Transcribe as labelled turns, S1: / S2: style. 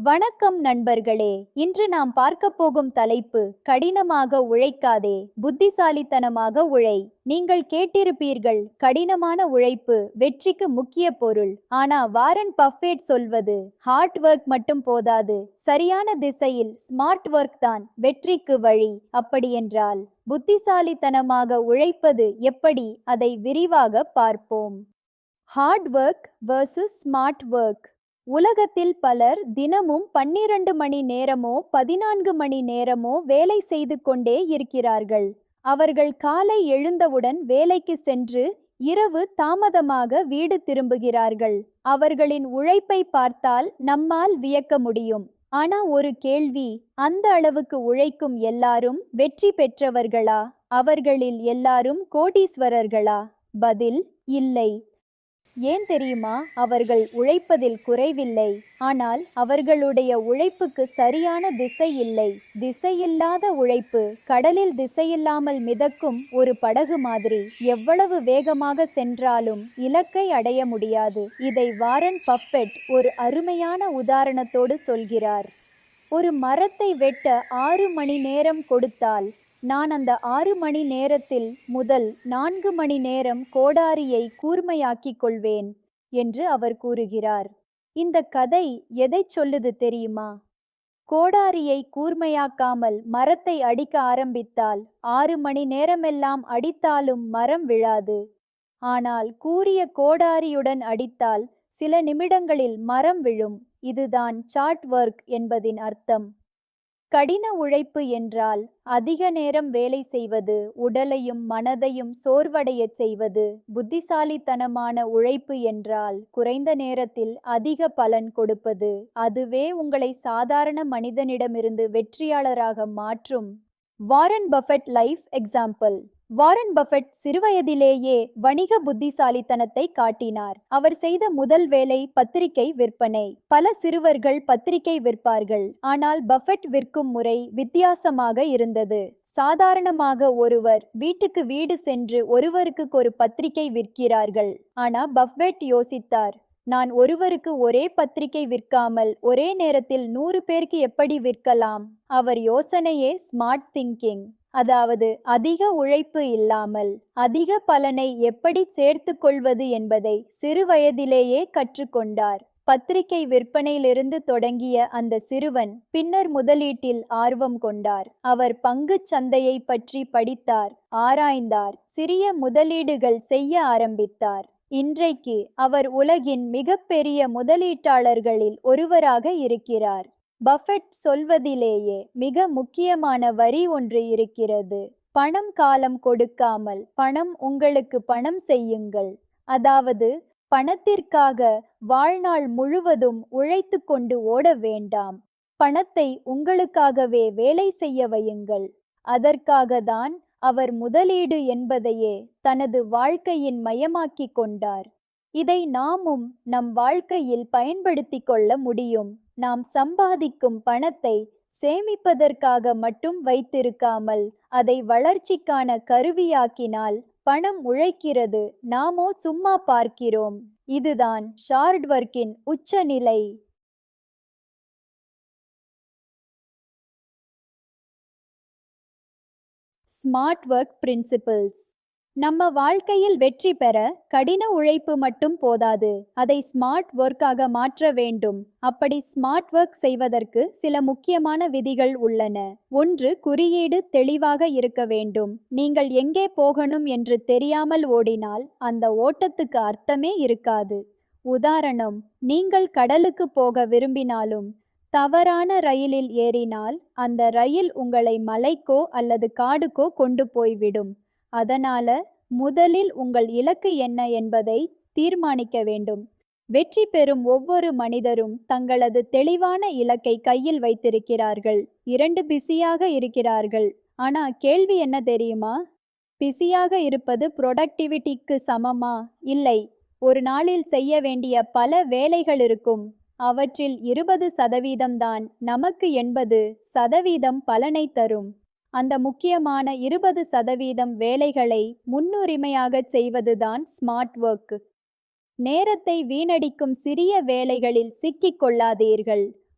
S1: வணக்கம் நண்பர்களே. இன்று நாம் பார்க்கப் போகும் தலைப்பு கடினமாக உழைக்காதே, புத்திசாலித்தனமாக உழை. நீங்கள் கேட்டிருப்பீர்கள், கடினமான உழைப்பு வெற்றிக்கு முக்கிய பொருள். ஆனா வாரன் பஃபெட் சொல்வது ஹார்ட் ஒர்க் மட்டும் போதாது, சரியான திசையில் ஸ்மார்ட் ஒர்க் தான் வெற்றிக்கு வழி. அப்படியென்றால் புத்திசாலித்தனமாக உழைப்பது எப்படி, அதை விரிவாக பார்ப்போம். Hard work versus smart work. உலகத்தில் பலர் தினமும் 12 மணி நேரமோ 14 மணி நேரமோ வேலை செய்து கொண்டே இருக்கிறார்கள். அவர்கள் காலை எழுந்தவுடன் வேலைக்கு சென்று இரவு தாமதமாக வீடு திரும்புகிறார்கள். அவர்களின் உழைப்பை பார்த்தால் நம்மால் வியக்க முடியும். ஆனா ஒரு கேள்வி, அந்த அளவுக்கு உழைக்கும் எல்லாரும் வெற்றி பெற்றவர்களா? அவர்களில் எல்லாரும் கோடீஸ்வரர்களா? பதில் இல்லை. ஏன் தெரியுமா? அவர்கள் உழைப்பதில் குறைவில்லை, ஆனால் அவர்களுடைய உழைப்புக்கு சரியான திசை இல்லை. திசையில்லாத உழைப்பு கடலில் திசையில்லாமல் மிதக்கும் ஒரு படகு மாதிரி. எவ்வளவு வேகமாக சென்றாலும் இலக்கை அடைய முடியாது. இதை வாரன் பஃபெட் ஒரு அருமையான உதாரணத்தோடு சொல்கிறார். ஒரு மரத்தை வெட்ட 6 மணி நேரம் கொடுத்தால் நான் அந்த 6 மணி நேரத்தில் முதல் 4 மணி நேரம் கோடாரியை கூர்மையாக்கிக் கொள்வேன் என்று அவர் கூறுகிறார். இந்த கதை எதைச் சொல்லுது தெரியுமா? கோடாரியை கூர்மையாக்காமல் மரத்தை அடிக்க ஆரம்பித்தால் 6 மணி நேரமெல்லாம் அடித்தாலும் மரம் விழாது. ஆனால் கூரிய கோடாரியுடன் அடித்தால் சில நிமிடங்களில் மரம் விழும். இதுதான் சார்ட் ஒர்க் என்பதின் அர்த்தம். கடின உழைப்பு என்றால் அதிக நேரம் வேலை செய்வது, உடலையும் மனதையும் சோர்வடையச் செய்வது. புத்திசாலித்தனமான உழைப்பு என்றால் குறைந்த நேரத்தில் அதிக பலன் கொடுப்பது. அதுவே உங்களை சாதாரண மனிதனிடமிருந்து வெற்றியாளராக மாற்றும். Warren Buffett life example. Warren Buffett சிறுவயதிலேயே வணிக புத்திசாலித்தனத்தை காட்டினார். அவர் செய்த முதல் வேலை பத்திரிகை விற்பனை. பல சிறுவர்கள் பத்திரிகை விற்பார்கள், ஆனால் பஃபெட் விற்கும் முறை வித்தியாசமாக இருந்தது. சாதாரணமாக ஒருவர் வீட்டுக்கு வீடு சென்று ஒருவருக்கு ஒரு பத்திரிகை விற்கிறார்கள். ஆனா பஃபெட் யோசித்தார், நான் ஒருவருக்கு ஒரே பத்திரிகை விற்காமல் ஒரே நேரத்தில் 100 பேருக்கு எப்படி விற்கலாம்? அவர் யோசனையே ஸ்மார்ட் திங்கிங். அதாவது அதிக உழைப்பு இல்லாமல் அதிக பலனை எப்படி சேர்த்து கொள்வது என்பதை சிறு வயதிலேயே கற்றுக்கொண்டார். பத்திரிகை விற்பனையிலிருந்து தொடங்கிய அந்த சிறுவன் பின்னர் முதலீட்டில் ஆர்வம் கொண்டார். அவர் பங்குச் சந்தையை பற்றி படித்தார், ஆராய்ந்தார், சிறிய முதலீடுகள் செய்ய ஆரம்பித்தார். இன்றைக்கு அவர் உலகின் மிகப்பெரிய முதலீட்டாளர்களில் ஒருவராக இருக்கிறார். பஃபெட் சொல்வதிலேயே மிக முக்கியமான வரி ஒன்று இருக்கிறது. பணம் காலம் கொடுக்காமல் பணம் உங்களுக்கு பணம் செய்யுங்கள். அதாவது பணத்திற்காக வாழ்நாள் முழுவதும் உழைத்து கொண்டு ஓட வேண்டாம். பணத்தை உங்களுக்காகவே வேலை செய்ய வையுங்கள். அதற்காக தான் அவர் முதலீடு என்பதையே தனது வாழ்க்கையின் மையமாக்கிக் கொண்டார். இதை நாமும் நம் வாழ்க்கையில் பயன்படுத்திக் கொள்ள முடியும். நாம் சம்பாதிக்கும் பணத்தை சேமிப்பதற்காக மட்டும் வைத்திருக்காமல் அதை வளர்ச்சிக்கான கருவியாக்கினால் பணம் உழைக்கிறது, நாமோ சும்மா பார்க்கிறோம். இதுதான் ஷார்ட் ஒர்க்கின் உச்சநிலை. Smart work principles. நம்ம வாழ்க்கையில் வெற்றி பெற கடின உழைப்பு மட்டும் போதாது, அதை ஸ்மார்ட் ஒர்க்காக மாற்ற வேண்டும். அப்படி ஸ்மார்ட் ஒர்க் செய்வதற்கு சில முக்கியமான விதிகள் உள்ளன. 1. குறியீடு தெளிவாக இருக்க வேண்டும். நீங்கள் எங்கே போகணும் என்று தெரியாமல் ஓடினால் அந்த ஓட்டத்துக்கு அர்த்தமே இருக்காது. உதாரணம், நீங்கள் கடலுக்கு போக விரும்பினாலும் தவறான ரயிலில் ஏறினால் அந்த ரயில் உங்களை மலைக்கோ அல்லது காடுக்கோ கொண்டு போய்விடும். அதனால முதலில் உங்கள் இலக்கு என்ன என்பதை தீர்மானிக்க வேண்டும். வெற்றி பெறும் ஒவ்வொரு மனிதரும் தங்களது தெளிவான இலக்கை கையில் வைத்திருக்கிறார்கள். 2 பிஸியாக இருக்கிறார்கள். ஆனா கேள்வி என்ன தெரியுமா? பிஸியாக இருப்பது ப்ரொடக்டிவிட்டிக்கு சமமா? இல்லை. ஒரு நாளில் செய்ய வேண்டிய பல வேலைகள் இருக்கும். அவற்றில் 20% தான் நமக்கு 80% பலனை தரும். அந்த முக்கியமான 20% வேலைகளை முன்னுரிமையாக செய்வதுதான் ஸ்மார்ட் ஒர்க். நேரத்தை வீணடிக்கும் சிறிய வேலைகளில் சிக்கிக் கொள்ளாதீர்கள்.